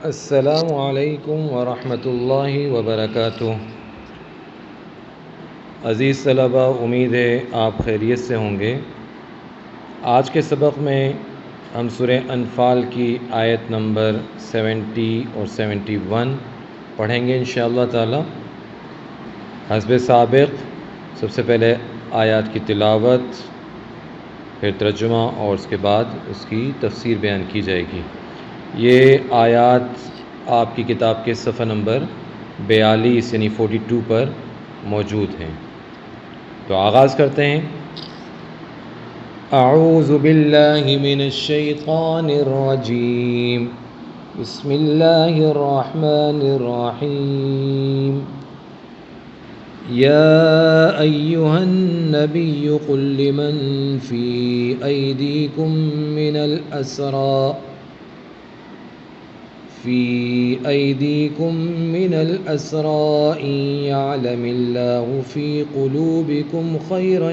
السلام علیکم ورحمۃ اللہ وبرکاتہ۔ عزیز طلباء، امید ہے آپ خیریت سے ہوں گے۔ آج کے سبق میں ہم سورہ انفال کی آیت نمبر 70 اور 71 پڑھیں گے انشاءاللہ تعالی۔ حسب سابق سب سے پہلے آیات کی تلاوت، پھر ترجمہ اور اس کے بعد اس کی تفسیر بیان کی جائے گی۔ یہ آیات آپ کی کتاب کے صفحہ نمبر 42 یعنی 42 پر موجود ہیں۔ تو آغاز کرتے ہیں۔ اعوذ باللہ من الشیطان الرجیم، بسم اللہ الرحمن الرحیم۔ یا ایہا النبی قل لمن فی ایدیکم من الأسرى إن يعلم الله في قلوبكم خيرا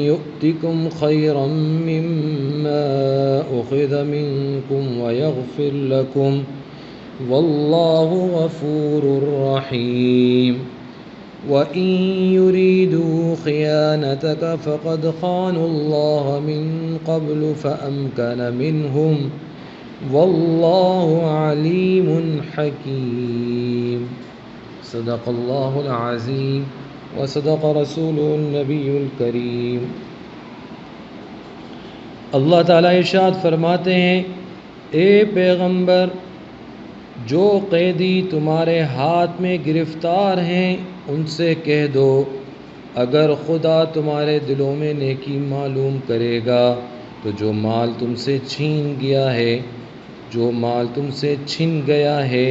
يؤتكم خيرا مما أخذ منكم ويغفر لكم والله غفور رحيم۔ وَإِن يُرِيدُوا خِيَانَتَكَ فَقَدْ خَانُوا اللَّهَ مِن قَبْلُ فَأَمْكَنَ مِنْهُمْ وَاللَّهُ عَلِيمٌ حَكِيمٌ۔ صدق اللہ العظیم وصدق رسولہ النبی الکریم۔ اللہ تعالیٰ ارشاد فرماتے ہیں، اے پیغمبر، جو قیدی تمہارے ہاتھ میں گرفتار ہیں ان سے کہہ دو، اگر خدا تمہارے دلوں میں نیکی معلوم کرے گا تو جو مال تم سے چھن گیا ہے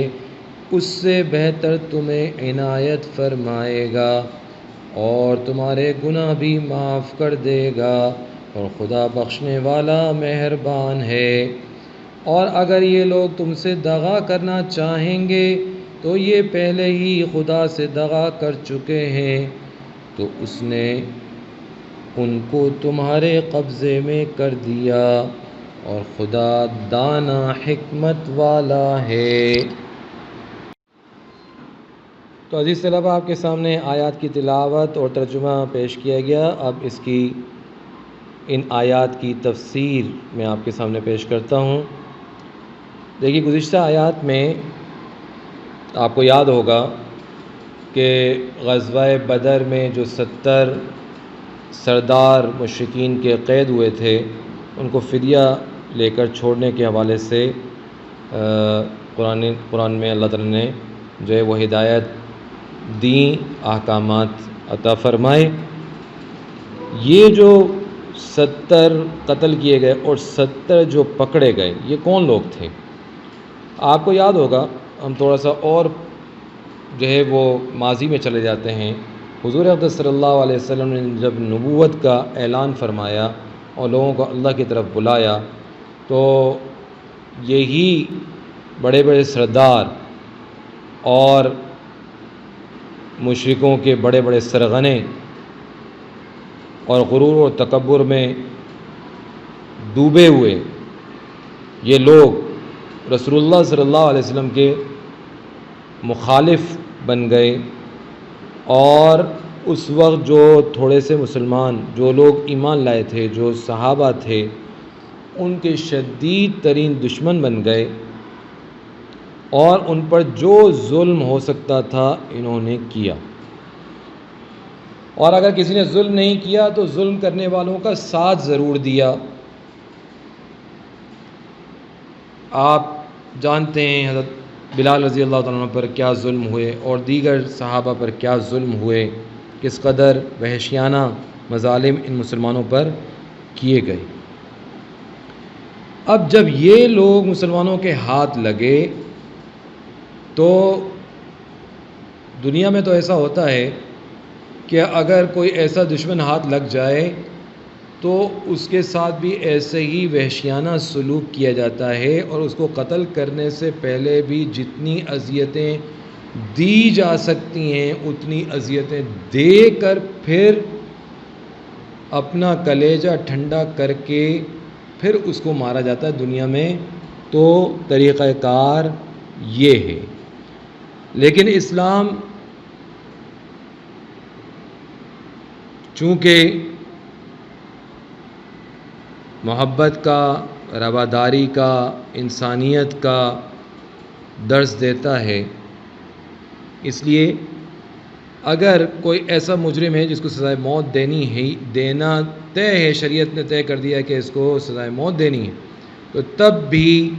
اس سے بہتر تمہیں عنایت فرمائے گا اور تمہارے گناہ بھی معاف کر دے گا، اور خدا بخشنے والا مہربان ہے۔ اور اگر یہ لوگ تم سے دغا کرنا چاہیں گے تو یہ پہلے ہی خدا سے دغا کر چکے ہیں، تو اس نے ان کو تمہارے قبضے میں کر دیا، اور خدا دانا حکمت والا ہے۔ تو عزیز طلباء، آپ کے سامنے آیات کی تلاوت اور ترجمہ پیش کیا گیا۔ اب اس کی ان آیات کی تفسیر میں آپ کے سامنے پیش کرتا ہوں۔ دیکھیے، گزشتہ آیات میں آپ کو یاد ہوگا کہ غزوہ بدر میں جو 70 سردار مشرکین کے قید ہوئے تھے ان کو فدیہ لے کر چھوڑنے کے حوالے سے قرآن میں اللہ تعالیٰ نے جو ہے وہ ہدایت دیں، احکامات عطا فرمائے۔ یہ جو 70 قتل کیے گئے اور 70 جو پکڑے گئے، یہ کون لوگ تھے؟ آپ کو یاد ہوگا، ہم تھوڑا سا اور جو ہے وہ ماضی میں چلے جاتے ہیں۔ حضور اقدس صلی اللہ علیہ وسلم نے جب نبوت کا اعلان فرمایا اور لوگوں کو اللہ کی طرف بلایا، تو یہی بڑے بڑے سردار اور مشرکوں کے بڑے بڑے سرغنے اور غرور و تکبر میں ڈوبے ہوئے یہ لوگ رسول اللہ صلی اللہ علیہ وسلم کے مخالف بن گئے، اور اس وقت جو تھوڑے سے مسلمان، جو لوگ ایمان لائے تھے، جو صحابہ تھے، ان کے شدید ترین دشمن بن گئے، اور ان پر جو ظلم ہو سکتا تھا انہوں نے کیا، اور اگر کسی نے ظلم نہیں کیا تو ظلم کرنے والوں کا ساتھ ضرور دیا۔ آپ جانتے ہیں حضرت بلال رضی اللہ تعالیٰ عنہ پر کیا ظلم ہوئے اور دیگر صحابہ پر کیا ظلم ہوئے، کس قدر وحشیانہ مظالم ان مسلمانوں پر کیے گئے۔ اب جب یہ لوگ مسلمانوں کے ہاتھ لگے تو دنیا میں تو ایسا ہوتا ہے کہ اگر کوئی ایسا دشمن ہاتھ لگ جائے تو اس کے ساتھ بھی ایسے ہی وحشیانہ سلوک کیا جاتا ہے، اور اس کو قتل کرنے سے پہلے بھی جتنی اذیتیں دی جا سکتی ہیں اتنی اذیتیں دے کر پھر اپنا کلیجہ ٹھنڈا کر کے پھر اس کو مارا جاتا ہے دنیا میں. تو طریقہ کار یہ ہے. لیکن اسلام چونکہ محبت کا، رواداری کا، انسانیت کا درس دیتا ہے، اس لیے اگر کوئی ایسا مجرم ہے جس کو سزائے موت دینا طے ہے، شریعت نے طے کر دیا کہ اس کو سزائے موت دینی ہے، تو تب بھی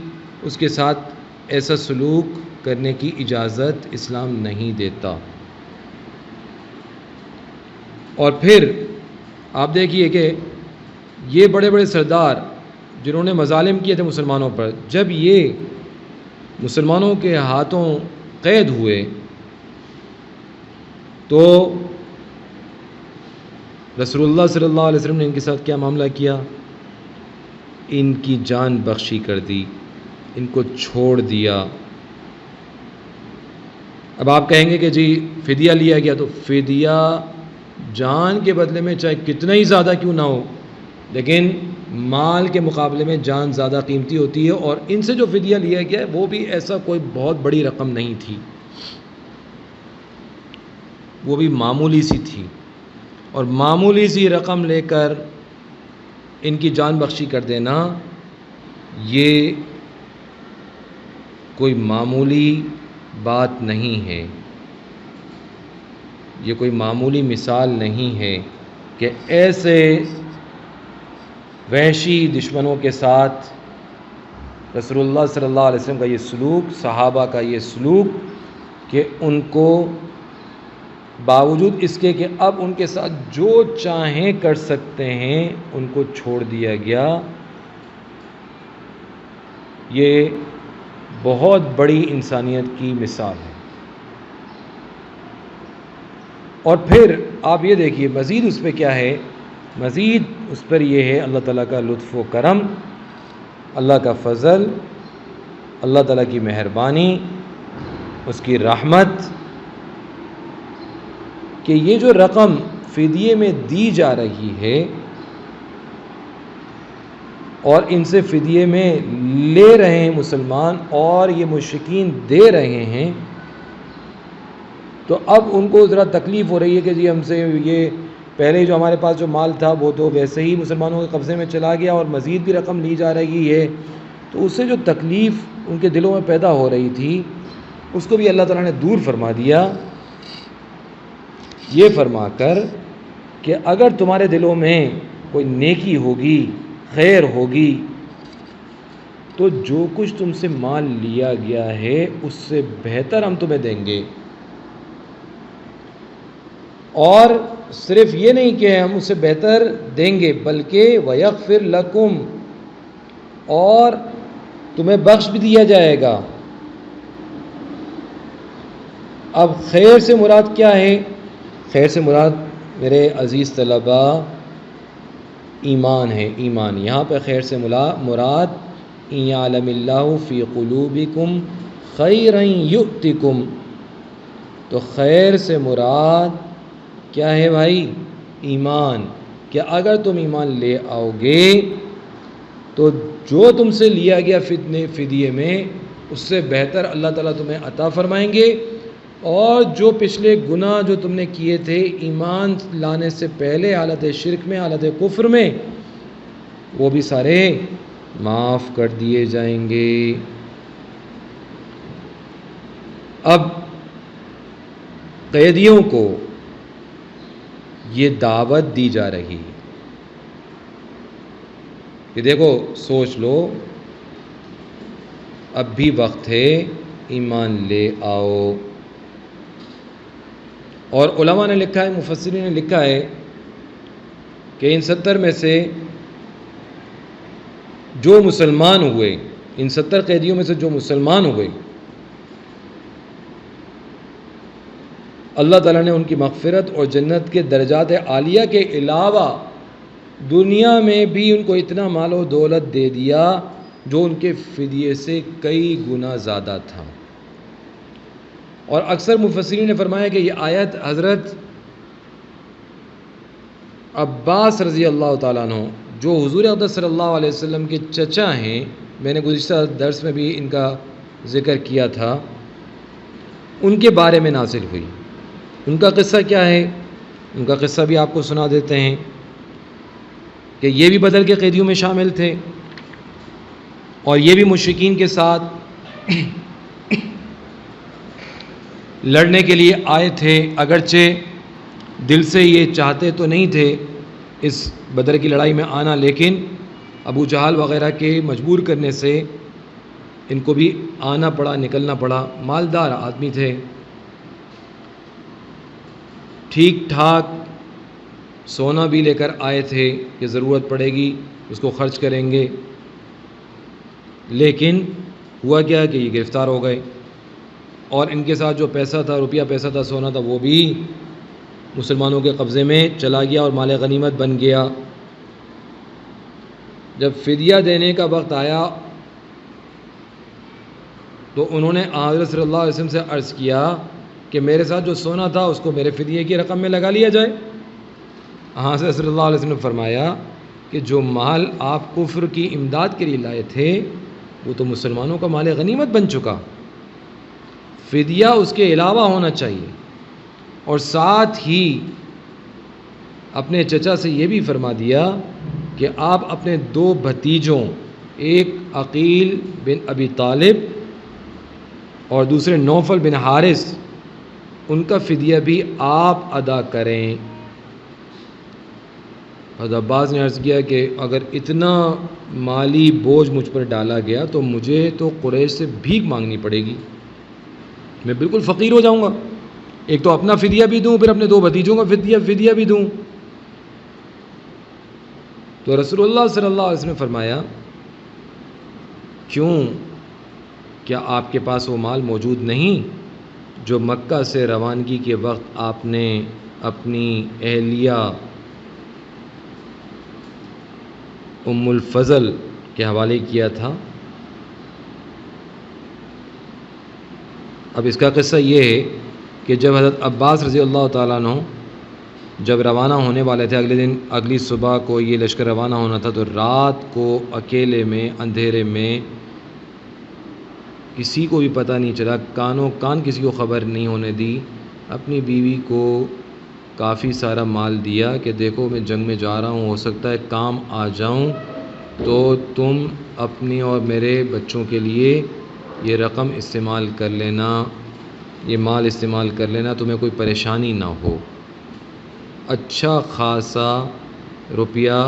اس کے ساتھ ایسا سلوک کرنے کی اجازت اسلام نہیں دیتا. اور پھر آپ دیکھیے کہ یہ بڑے بڑے سردار جنہوں نے مظالم کیے تھے مسلمانوں پر، جب یہ مسلمانوں کے ہاتھوں قید ہوئے تو رسول اللہ صلی اللہ علیہ وسلم نے ان کے ساتھ کیا معاملہ کیا؟ ان کی جان بخشی کر دی، ان کو چھوڑ دیا. اب آپ کہیں گے کہ جی فدیہ لیا گیا، تو فدیہ جان کے بدلے میں چاہے کتنا ہی زیادہ کیوں نہ ہو، لیکن مال کے مقابلے میں جان زیادہ قیمتی ہوتی ہے. اور ان سے جو فدیہ لیا گیا ہے وہ بھی ایسا کوئی بہت بڑی رقم نہیں تھی، وہ بھی معمولی سی تھی. اور معمولی سی رقم لے کر ان کی جان بخشی کر دینا، یہ کوئی معمولی بات نہیں ہے، یہ کوئی معمولی مثال نہیں ہے کہ ایسے وحشی دشمنوں کے ساتھ رسول اللہ صلی اللہ علیہ وسلم کا یہ سلوک، صحابہ کا یہ سلوک، کہ ان کو باوجود اس کے کہ اب ان کے ساتھ جو چاہیں کر سکتے ہیں ان کو چھوڑ دیا گیا. یہ بہت بڑی انسانیت کی مثال ہے. اور پھر آپ یہ دیکھیے مزید اس پہ کیا ہے، مزید اس پر یہ ہے اللہ تعالیٰ کا لطف و کرم، اللہ کا فضل، اللہ تعالیٰ کی مہربانی، اس کی رحمت، کہ یہ جو رقم فدیے میں دی جا رہی ہے اور ان سے فدیے میں لے رہے ہیں مسلمان اور یہ مشرکین دے رہے ہیں، تو اب ان کو ذرا تکلیف ہو رہی ہے کہ جی ہم سے یہ پہلے جو ہمارے پاس جو مال تھا وہ تو ویسے ہی مسلمانوں کے قبضے میں چلا گیا اور مزید بھی رقم لی جا رہی ہے. تو اس سے جو تکلیف ان کے دلوں میں پیدا ہو رہی تھی اس کو بھی اللہ تعالیٰ نے دور فرما دیا، یہ فرما کر کہ اگر تمہارے دلوں میں کوئی نیکی ہوگی، خیر ہوگی، تو جو کچھ تم سے مال لیا گیا ہے اس سے بہتر ہم تمہیں دیں گے. اور صرف یہ نہیں کہ ہم اس سے بہتر دیں گے، بلکہ وَيَغْفِرْ لَكُمْ، اور تمہیں بخش بھی دیا جائے گا. اب خیر سے مراد کیا ہے؟ خیر سے مراد میرے عزیز طلباء ایمان ہے، ایمان. یہاں پہ خیر سے مراد اِن یعلم اللہ فی قلوبکم خیرا یؤتکم. تو خیر سے مراد کیا ہے بھائی؟ ایمان. کہ اگر تم ایمان لے آؤ گے تو جو تم سے لیا گیا فدیے میں اس سے بہتر اللہ تعالیٰ تمہیں عطا فرمائیں گے، اور جو پچھلے گناہ جو تم نے کیے تھے ایمان لانے سے پہلے حالت شرک میں، حالت کفر میں، وہ بھی سارے معاف کر دیے جائیں گے. اب قیدیوں کو یہ دعوت دی جا رہی کہ دیکھو سوچ لو، اب بھی وقت ہے، ایمان لے آؤ. اور علماء نے لکھا ہے، مفسرین نے لکھا ہے کہ ان 70 میں سے جو مسلمان ہوئے، ان 70 قیدیوں میں سے جو مسلمان ہوئے، اللہ تعالیٰ نے ان کی مغفرت اور جنت کے درجات عالیہ کے علاوہ دنیا میں بھی ان کو اتنا مال و دولت دے دیا جو ان کے فدیے سے کئی گنا زیادہ تھا. اور اکثر مفسرین نے فرمایا کہ یہ آیت حضرت عباس رضی اللہ تعالیٰ عنہ جو حضور اقدس صلی اللہ علیہ وسلم کے چچا ہیں، میں نے گزشتہ درس میں بھی ان کا ذکر کیا تھا، ان کے بارے میں نازل ہوئی۔ ان کا قصہ کیا ہے؟ ان کا قصہ بھی آپ کو سنا دیتے ہیں کہ یہ بھی بدر کے قیدیوں میں شامل تھے، اور یہ بھی مشرکین کے ساتھ لڑنے کے لیے آئے تھے، اگرچہ دل سے یہ چاہتے تو نہیں تھے اس بدر کی لڑائی میں آنا، لیکن ابو جہل وغیرہ کے مجبور کرنے سے ان کو بھی آنا پڑا، نکلنا پڑا۔ مالدار آدمی تھے، ٹھیک ٹھاک سونا بھی لے کر آئے تھے کہ ضرورت پڑے گی اس کو خرچ کریں گے، لیکن ہوا کیا کہ یہ گرفتار ہو گئے، اور ان کے ساتھ جو پیسہ تھا، روپیہ پیسہ تھا، سونا تھا، وہ بھی مسلمانوں کے قبضے میں چلا گیا اور مال غنیمت بن گیا۔ جب فدیہ دینے کا وقت آیا تو انہوں نے حضرت صلی اللہ علیہ وسلم سے عرض کیا کہ میرے ساتھ جو سونا تھا اس کو میرے فدیے کی رقم میں لگا لیا جائے۔ حضرت صلی اللہ علیہ وسلم نے فرمایا کہ جو مال آپ کفر کی امداد کے لیے لائے تھے وہ تو مسلمانوں کا مال غنیمت بن چکا، فدیہ اس کے علاوہ ہونا چاہیے۔ اور ساتھ ہی اپنے چچا سے یہ بھی فرما دیا کہ آپ اپنے 2 بھتیجوں، ایک عقیل بن ابی طالب اور دوسرے نوفل بن حارث، ان کا فدیہ بھی آپ ادا کریں۔ حضرت عباس نے عرض کیا کہ اگر اتنا مالی بوجھ مجھ پر ڈالا گیا تو مجھے تو قریش سے بھیک مانگنی پڑے گی، میں بالکل فقیر ہو جاؤں گا، ایک تو اپنا فدیہ بھی دوں، پھر اپنے 2 بھتیجوں کا فدیہ بھی دوں۔ تو رسول اللہ صلی اللہ علیہ وسلم نے فرمایا کیوں، کیا آپ کے پاس وہ مال موجود نہیں جو مکہ سے روانگی کے وقت آپ نے اپنی اہلیہ ام الفضل کے حوالے کیا تھا؟ اب اس کا قصہ یہ ہے کہ جب حضرت عباس رضی اللہ تعالیٰ عنہ جب روانہ ہونے والے تھے، اگلے دن اگلی صبح کو یہ لشکر روانہ ہونا تھا، تو رات کو اکیلے میں اندھیرے میں کسی کو بھی پتہ نہیں چلا، کانوں کان کسی کو خبر نہیں ہونے دی، اپنی بیوی کو کافی سارا مال دیا کہ دیکھو میں جنگ میں جا رہا ہوں، ہو سکتا ہے کام آ جاؤں، تو تم اپنی اور میرے بچوں کے لیے یہ رقم استعمال کر لینا، یہ مال استعمال کر لینا، تمہیں کوئی پریشانی نہ ہو۔ اچھا خاصا روپیہ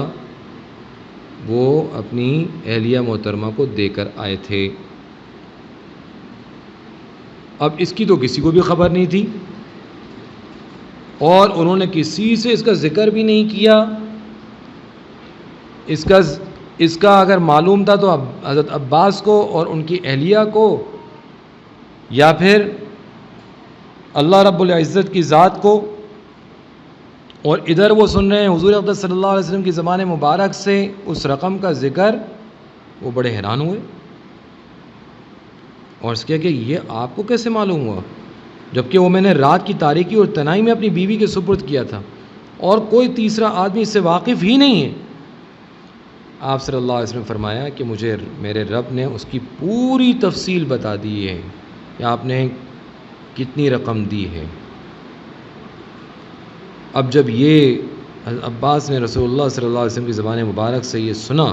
وہ اپنی اہلیہ محترمہ کو دے کر آئے تھے۔ اب اس کی تو کسی کو بھی خبر نہیں تھی، اور انہوں نے کسی سے اس کا ذکر بھی نہیں کیا۔ اس کا اگر معلوم تھا تو حضرت عباس کو اور ان کی اہلیہ کو، یا پھر اللہ رب العزت کی ذات کو، اور ادھر وہ سن رہے ہیں حضور اقدس صلی اللہ علیہ وسلم کی زبان مبارک سے اس رقم کا ذکر، وہ بڑے حیران ہوئے اور اس کیا کہ یہ آپ کو کیسے معلوم ہوا، جبکہ وہ میں نے رات کی تاریکی اور تنہائی میں اپنی بیوی کے سپرد کیا تھا اور کوئی تیسرا آدمی اس سے واقف ہی نہیں ہے۔ آپ صلی اللہ علیہ وسلم نے فرمایا کہ مجھے میرے رب نے اس کی پوری تفصیل بتا دی ہے کہ آپ نے کتنی رقم دی ہے۔ اب جب یہ عباس نے رسول اللہ صلی اللہ علیہ وسلم کی زبان مبارک سے یہ سنا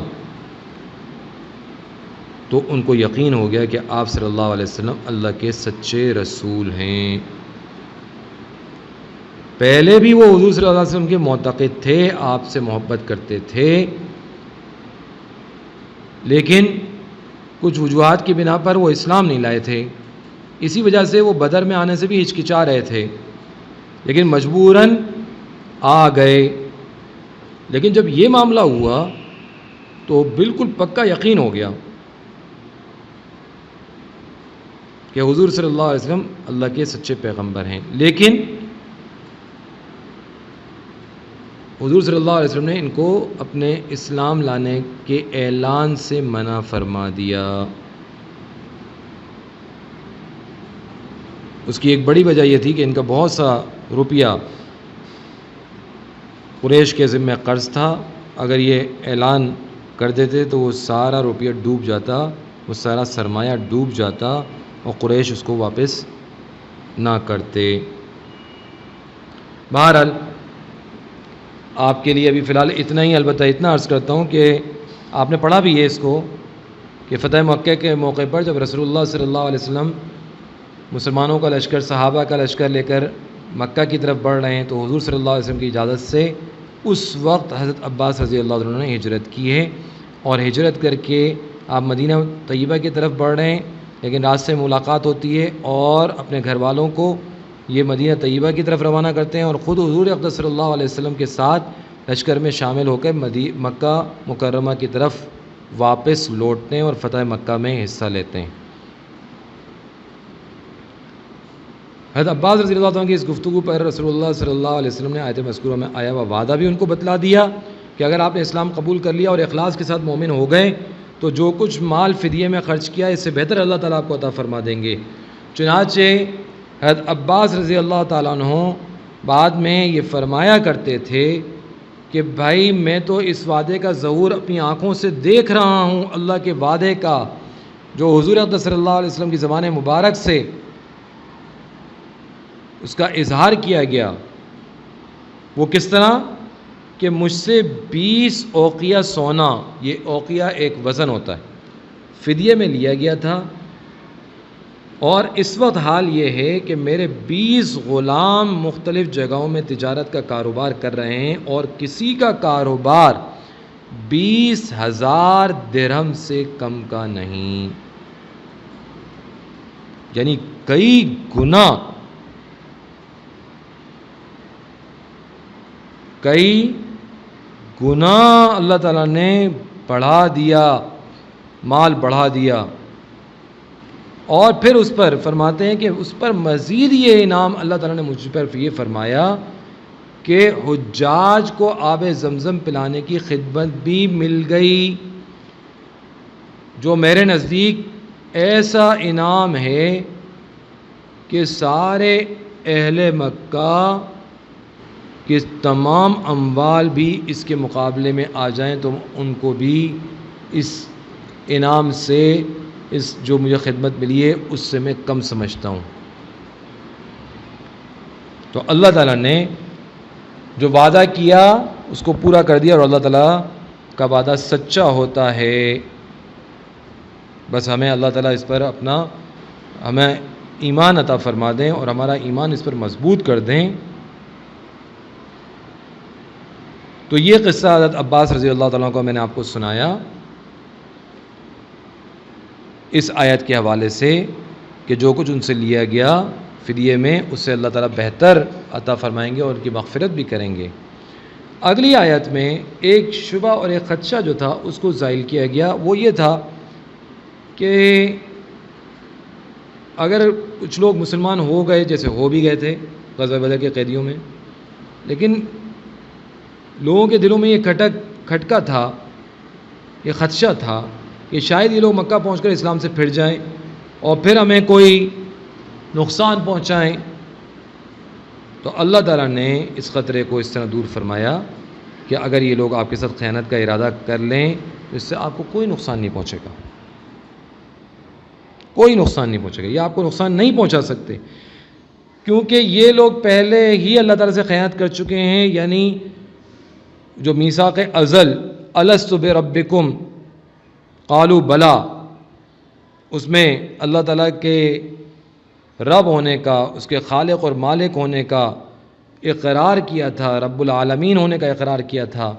تو ان کو یقین ہو گیا کہ آپ صلی اللہ علیہ وسلم اللہ کے سچے رسول ہیں۔ پہلے بھی وہ حضور صلی اللہ علیہ وسلم کے معتقد تھے، آپ سے محبت کرتے تھے، لیکن کچھ وجوہات کی بنا پر وہ اسلام نہیں لائے تھے، اسی وجہ سے وہ بدر میں آنے سے بھی ہچکچا رہے تھے، لیکن مجبوراً آ گئے۔ لیکن جب یہ معاملہ ہوا تو بالکل پکا یقین ہو گیا کہ حضور صلی اللہ علیہ وسلم اللہ کے سچے پیغمبر ہیں۔ لیکن حضور صلی اللہ علیہ وسلم نے ان کو اپنے اسلام لانے کے اعلان سے منع فرما دیا۔ اس کی ایک بڑی وجہ یہ تھی کہ ان کا بہت سا روپیہ قریش کے ذمہ قرض تھا، اگر یہ اعلان کر دیتے تو وہ سارا روپیہ ڈوب جاتا، وہ سارا سرمایہ ڈوب جاتا اور قریش اس کو واپس نہ کرتے۔ بہرحال آپ کے لیے ابھی فی الحال اتنا ہی، البتہ اتنا عرض کرتا ہوں کہ آپ نے پڑھا بھی ہے اس کو کہ فتح مکہ کے موقع پر جب رسول اللہ صلی اللہ علیہ وسلم مسلمانوں کا لشکر، صحابہ کا لشکر لے کر مکہ کی طرف بڑھ رہے ہیں تو حضور صلی اللہ علیہ وسلم کی اجازت سے اس وقت حضرت عباس رضی اللہ عنہ نے ہجرت کی ہے، اور ہجرت کر کے آپ مدینہ طیبہ کی طرف بڑھ رہے ہیں، لیکن راستے میں ملاقات ہوتی ہے اور اپنے گھر والوں کو یہ مدینہ طیبہ کی طرف روانہ کرتے ہیں، اور خود حضور اقدس صلی اللہ علیہ وسلم کے ساتھ لشکر میں شامل ہو کر مکہ مکرمہ کی طرف واپس لوٹتے ہیں اور فتح مکہ میں حصہ لیتے ہیں۔ حضرت عباس رضی اللہ عنہ کی اس گفتگو پر رسول اللہ صلی اللہ علیہ وسلم نے آیت مذکورہ میں آیا ہوا وعدہ بھی ان کو بتلا دیا کہ اگر آپ نے اسلام قبول کر لیا اور اخلاص کے ساتھ مومن ہو گئے تو جو کچھ مال فدیے میں خرچ کیا اس سے بہتر اللہ تعالیٰ آپ کو عطا فرما دیں گے۔ چنانچہ حضرت عباس رضی اللہ تعالیٰ عنہ بعد میں یہ فرمایا کرتے تھے کہ بھائی میں تو اس وعدے کا ظہور اپنی آنکھوں سے دیکھ رہا ہوں، اللہ کے وعدے کا جو حضور اقدس صلی اللہ علیہ وسلم کی زبان مبارک سے اس کا اظہار کیا گیا۔ وہ کس طرح کہ مجھ سے 20 اوقیہ سونا، یہ اوقیہ ایک وزن ہوتا ہے، فدیے میں لیا گیا تھا، اور اس وقت حال یہ ہے کہ میرے 20 غلام مختلف جگہوں میں تجارت کا کاروبار کر رہے ہیں، اور کسی کا کاروبار 20,000 درہم سے کم کا نہیں، یعنی کئی گنا اللہ تعالیٰ نے بڑھا دیا، مال بڑھا دیا۔ اور پھر اس پر فرماتے ہیں کہ اس پر مزید یہ انعام اللہ تعالیٰ نے مجھ پر یہ فرمایا کہ حجاج کو آب زمزم پلانے کی خدمت بھی مل گئی، جو میرے نزدیک ایسا انعام ہے کہ سارے اہل مکہ کہ تمام اموال بھی اس کے مقابلے میں آ جائیں تو ان کو بھی اس انعام سے، اس جو مجھے خدمت ملی ہے اس سے میں کم سمجھتا ہوں۔ تو اللہ تعالیٰ نے جو وعدہ کیا اس کو پورا کر دیا، اور اللہ تعالیٰ کا وعدہ سچا ہوتا ہے۔ بس ہمیں اللہ تعالیٰ اس پر ہمیں ایمان عطا فرما دیں اور ہمارا ایمان اس پر مضبوط کر دیں۔ تو یہ قصہ حضرت عباس رضی اللہ تعالیٰ کو میں نے آپ کو سنایا اس آیت کے حوالے سے کہ جو کچھ ان سے لیا گیا فدیے میں اس سے اللہ تعالیٰ بہتر عطا فرمائیں گے اور ان کی مغفرت بھی کریں گے۔ اگلی آیت میں ایک شبہ اور ایک خدشہ جو تھا اس کو زائل کیا گیا، وہ یہ تھا کہ اگر کچھ لوگ مسلمان ہو گئے، جیسے ہو بھی گئے تھے غزوہ بدر کے قیدیوں میں، لیکن لوگوں کے دلوں میں یہ کھٹکا تھا، یہ خدشہ تھا کہ شاید یہ لوگ مکہ پہنچ کر اسلام سے پھر جائیں اور پھر ہمیں کوئی نقصان پہنچائیں۔ تو اللہ تعالیٰ نے اس خطرے کو اس طرح دور فرمایا کہ اگر یہ لوگ آپ کے ساتھ خیانت کا ارادہ کر لیں تو اس سے آپ کو کوئی نقصان نہیں پہنچے گا، کوئی نقصان نہیں پہنچے گا، یہ آپ کو نقصان نہیں پہنچا سکتے، کیونکہ یہ لوگ پہلے ہی اللہ تعالیٰ سے خیانت کر چکے ہیں۔ یعنی جو میثاق ازل الست بربکم قالوا بلا، اس میں اللہ تعالیٰ کے رب ہونے کا، اس کے خالق اور مالک ہونے کا اقرار کیا تھا، رب العالمین ہونے کا اقرار کیا تھا۔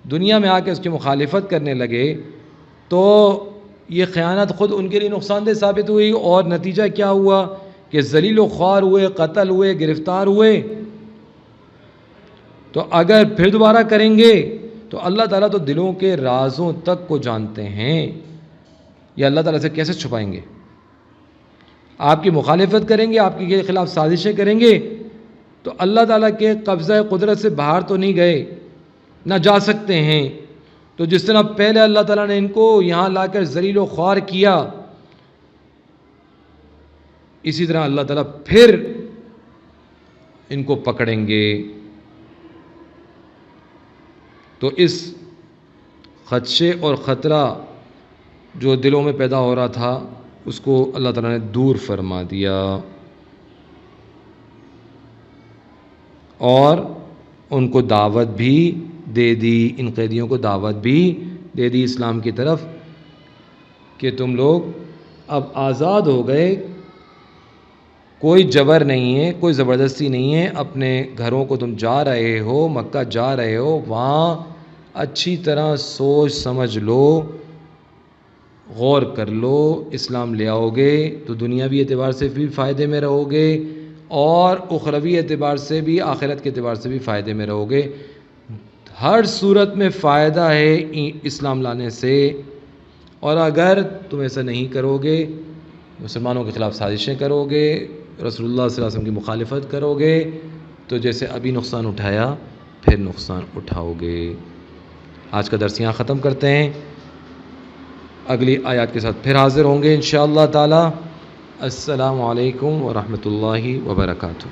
دنیا میں آ کے اس کی مخالفت کرنے لگے تو یہ خیانت خود ان کے لیے نقصان دہ ثابت ہوئی، اور نتیجہ کیا ہوا کہ ذلیل و خوار ہوئے، قتل ہوئے، گرفتار ہوئے۔ تو اگر پھر دوبارہ کریں گے تو اللہ تعالیٰ تو دلوں کے رازوں تک کو جانتے ہیں، یہ اللہ تعالیٰ سے کیسے چھپائیں گے؟ آپ کی مخالفت کریں گے، آپ کے خلاف سازشیں کریں گے تو اللہ تعالیٰ کے قبضہ قدرت سے باہر تو نہیں گئے، نہ جا سکتے ہیں۔ تو جس طرح پہلے اللہ تعالیٰ نے ان کو یہاں لا کر ذلیل و خوار کیا، اسی طرح اللہ تعالیٰ پھر ان کو پکڑیں گے۔ تو اس خدشے اور خطرہ جو دلوں میں پیدا ہو رہا تھا اس کو اللہ تعالیٰ نے دور فرما دیا، اور ان کو دعوت بھی دے دی، ان قیدیوں کو دعوت بھی دے دی اسلام کی طرف کہ تم لوگ اب آزاد ہو گئے، کوئی جبر نہیں ہے، کوئی زبردستی نہیں ہے، اپنے گھروں کو تم جا رہے ہو، مکہ جا رہے ہو، وہاں اچھی طرح سوچ سمجھ لو، غور کر لو، اسلام لے آؤ گے تو دنیاوی اعتبار سے بھی فائدے میں رہو گے اور اخروی اعتبار سے بھی، آخرت کے اعتبار سے بھی فائدے میں رہو گے۔ ہر صورت میں فائدہ ہے اسلام لانے سے، اور اگر تم ایسا نہیں کرو گے، مسلمانوں کے خلاف سازشیں کرو گے، رسول اللہ صلی اللہ علیہ وسلم کی مخالفت کرو گے، تو جیسے ابھی نقصان اٹھایا پھر نقصان اٹھاؤ گے۔ آج کا درس یہاں ختم کرتے ہیں، اگلی آیات کے ساتھ پھر حاضر ہوں گے انشاءاللہ تعالی۔ السلام علیکم ورحمۃ اللہ وبرکاتہ۔